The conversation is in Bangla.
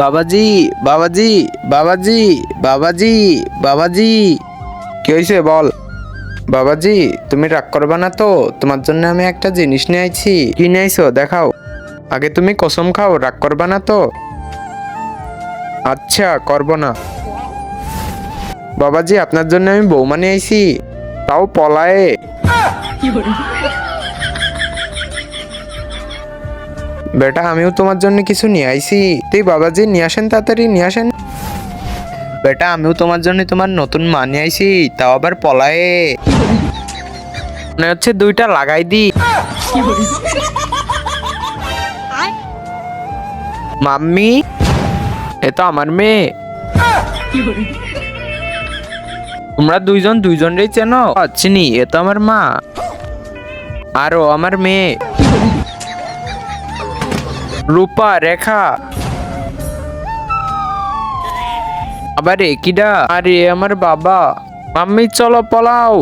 বাবাজি, বাবাজি, বাবাজি, বাবাজি, বাবাজি। কি হয়েছে বল? বাবাজি, তুমি রাগ করবা না তো? তোমার জন্য আমি একটা জিনিস নিয়ে আইছি। কি নিয়ে আইছো দেখাও। আগে তুমি কসম খাও, রাগ করবা না তো? আচ্ছা, করবো না। বাবাজি, আপনার জন্য আমি বৌমা নিয়ে আইছি, তাও পলায়ে। বেটা, আমিও তোমার জন্য কিছু নিয়ে আইছি। তুই বাবাজি নিয়ে আসেন, তাড়াতাড়ি নিয়ে আসেন। বেটা, আমিও তোমার জন্য তোমার নতুন মা নিয়ে আইছি, তাও আবার পলায়ে। মনে হচ্ছে দুইটা লাগাই দি। মাম্মি, এ তো আমার মেয়ে। তোমরা দুইজন দুইজনই চেনো? চিনি, এ তো আমার মা। আর ও আমার মেয়ে রূপা, রেখা। আবার একিডা? আরে আমার বাবা। মাম্মি চলো পলাও।